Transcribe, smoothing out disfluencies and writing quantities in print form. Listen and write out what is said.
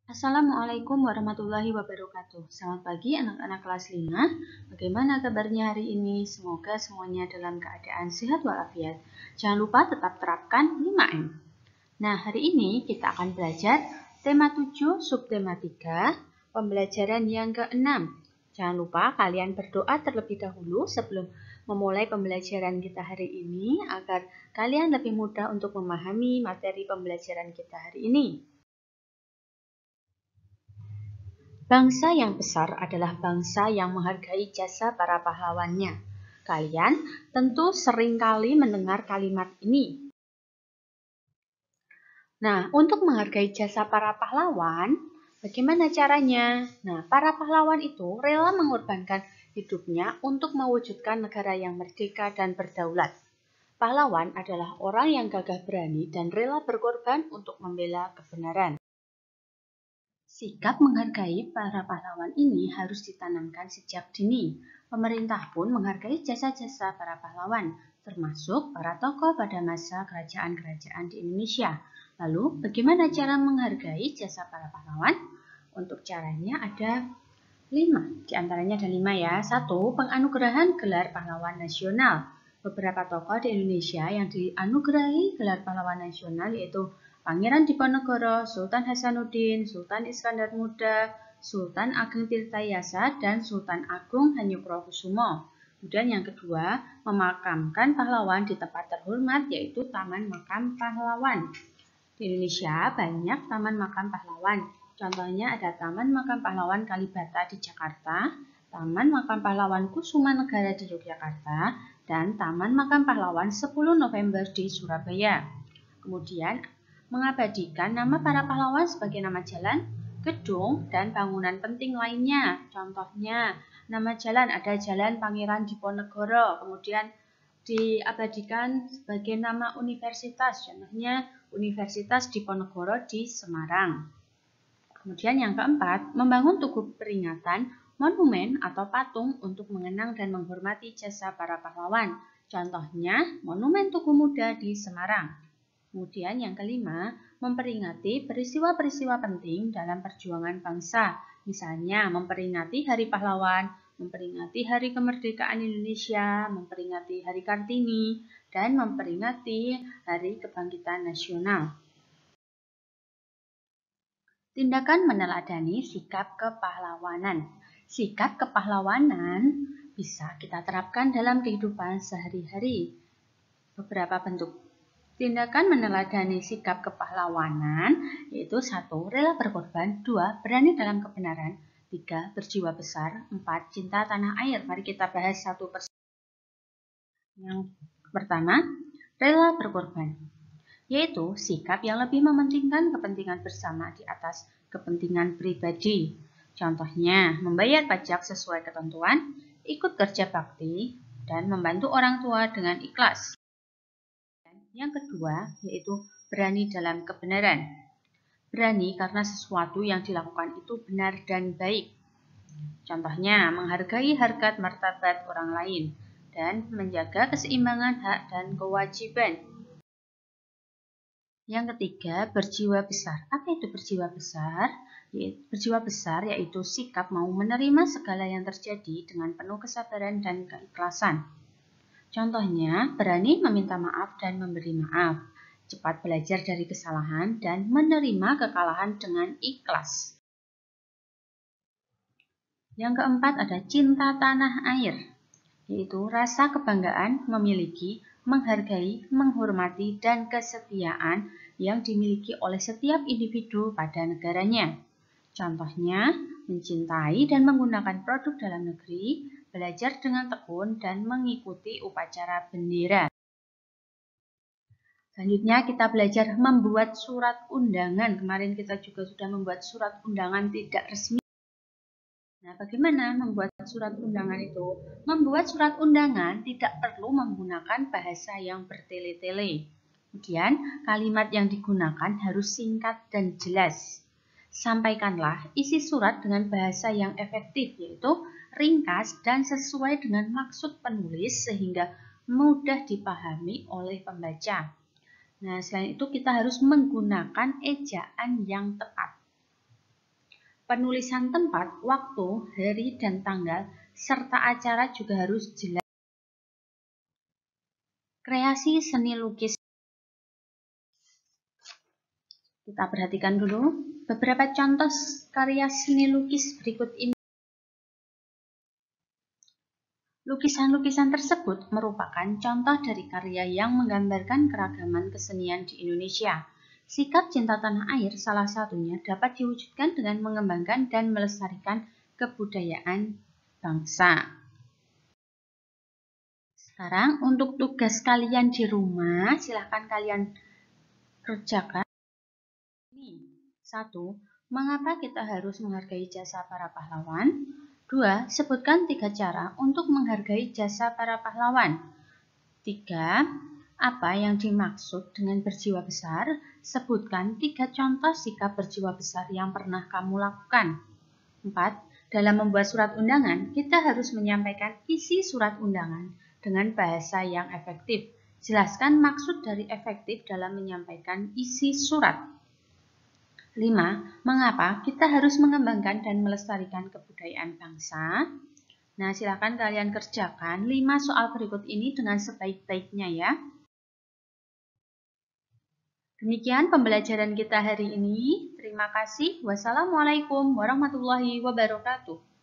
Assalamualaikum warahmatullahi wabarakatuh. Selamat pagi anak-anak kelas 5. Bagaimana kabarnya hari ini? Semoga semuanya dalam keadaan sehat walafiat. Jangan lupa tetap terapkan 5M. Nah, hari ini kita akan belajar tema 7 subtema 3, pembelajaran yang ke-6. Jangan lupa kalian berdoa terlebih dahulu sebelum memulai pembelajaran kita hari ini agar kalian lebih mudah untuk memahami materi pembelajaran kita hari ini. Bangsa yang besar adalah bangsa yang menghargai jasa para pahlawannya. Kalian tentu seringkali mendengar kalimat ini. Nah, untuk menghargai jasa para pahlawan, bagaimana caranya? Nah, para pahlawan itu rela mengorbankan hidupnya untuk mewujudkan negara yang merdeka dan berdaulat. Pahlawan adalah orang yang gagah berani dan rela berkorban untuk membela kebenaran. Sikap menghargai para pahlawan ini harus ditanamkan sejak dini. Pemerintah pun menghargai jasa-jasa para pahlawan, termasuk para tokoh pada masa kerajaan-kerajaan di Indonesia. Lalu, bagaimana cara menghargai jasa para pahlawan? Untuk caranya ada 5. Di antaranya ada 5 ya. 1. Penganugerahan gelar pahlawan nasional. Beberapa tokoh di Indonesia yang dianugerahi gelar pahlawan nasional yaitu Pangeran Diponegoro, Sultan Hasanuddin, Sultan Iskandar Muda, Sultan Ageng Tirtayasa, dan Sultan Agung Hanyokrokusumo. Kemudian yang kedua, memakamkan pahlawan di tempat terhormat yaitu Taman Makam Pahlawan. Di Indonesia banyak taman makam pahlawan. Contohnya ada Taman Makam Pahlawan Kalibata di Jakarta, Taman Makam Pahlawan Kusumanegara di Yogyakarta, dan Taman Makam Pahlawan 10 November di Surabaya. Kemudian mengabadikan nama para pahlawan sebagai nama jalan, gedung, dan bangunan penting lainnya. Contohnya, nama jalan ada Jalan Pangeran Diponegoro, kemudian diabadikan sebagai nama universitas, contohnya Universitas Diponegoro di Semarang. Kemudian yang keempat, membangun tugu peringatan, monumen atau patung untuk mengenang dan menghormati jasa para pahlawan. Contohnya, Monumen Tugu Muda di Semarang. Kemudian yang kelima, memperingati peristiwa-peristiwa penting dalam perjuangan bangsa. Misalnya, memperingati Hari Pahlawan, memperingati Hari Kemerdekaan Indonesia, memperingati Hari Kartini, dan memperingati Hari Kebangkitan Nasional. Tindakan meneladani sikap kepahlawanan. Sikap kepahlawanan bisa kita terapkan dalam kehidupan sehari-hari. Beberapa bentuk tindakan meneladani sikap kepahlawanan yaitu 1. Rela berkorban, 2. Berani dalam kebenaran, 3. Berjiwa besar, 4. Cinta tanah air. Mari kita bahas satu persatu. Yang pertama, rela berkorban, yaitu sikap yang lebih mementingkan kepentingan bersama di atas kepentingan pribadi. Contohnya, membayar pajak sesuai ketentuan, ikut kerja bakti, dan membantu orang tua dengan ikhlas. Yang kedua, yaitu berani dalam kebenaran. Berani karena sesuatu yang dilakukan itu benar dan baik. Contohnya, menghargai harkat martabat orang lain dan menjaga keseimbangan hak dan kewajiban. Yang ketiga, berjiwa besar. Apa itu berjiwa besar? Berjiwa besar yaitu sikap mau menerima segala yang terjadi dengan penuh kesabaran dan keikhlasan. Contohnya, berani meminta maaf dan memberi maaf, cepat belajar dari kesalahan, dan menerima kekalahan dengan ikhlas. Yang keempat ada cinta tanah air, yaitu rasa kebanggaan memiliki, menghargai, menghormati, dan kesetiaan yang dimiliki oleh setiap individu pada negaranya. Contohnya, mencintai dan menggunakan produk dalam negeri, belajar dengan tekun, dan mengikuti upacara bendera. Selanjutnya kita belajar membuat surat undangan. Kemarin kita juga sudah membuat surat undangan tidak resmi. Nah, bagaimana membuat surat undangan itu? Membuat surat undangan tidak perlu menggunakan bahasa yang bertele-tele. Kemudian, kalimat yang digunakan harus singkat dan jelas. Sampaikanlah isi surat dengan bahasa yang efektif, yaitu ringkas dan sesuai dengan maksud penulis sehingga mudah dipahami oleh pembaca. Nah, selain itu kita harus menggunakan ejaan yang tepat. Penulisan tempat, waktu, hari, dan tanggal, serta acara juga harus jelas. Kreasi seni lukis. Kita perhatikan dulu beberapa contoh karya seni lukis berikut ini. Lukisan-lukisan tersebut merupakan contoh dari karya yang menggambarkan keragaman kesenian di Indonesia. Sikap cinta tanah air salah satunya dapat diwujudkan dengan mengembangkan dan melestarikan kebudayaan bangsa. Sekarang untuk tugas kalian di rumah, silahkan kalian kerjakan. 1. Mengapa kita harus menghargai jasa para pahlawan? 2. Sebutkan 3 cara untuk menghargai jasa para pahlawan. 3. Apa yang dimaksud dengan berjiwa besar? Sebutkan 3 contoh sikap berjiwa besar yang pernah kamu lakukan. 4. Dalam membuat surat undangan, kita harus menyampaikan isi surat undangan dengan bahasa yang efektif. Jelaskan maksud dari efektif dalam menyampaikan isi surat. 5. Mengapa kita harus mengembangkan dan melestarikan kebudayaan bangsa? Nah, silakan kalian kerjakan 5 soal berikut ini dengan sebaik-baiknya ya. Demikian pembelajaran kita hari ini. Terima kasih. Wassalamualaikum warahmatullahi wabarakatuh.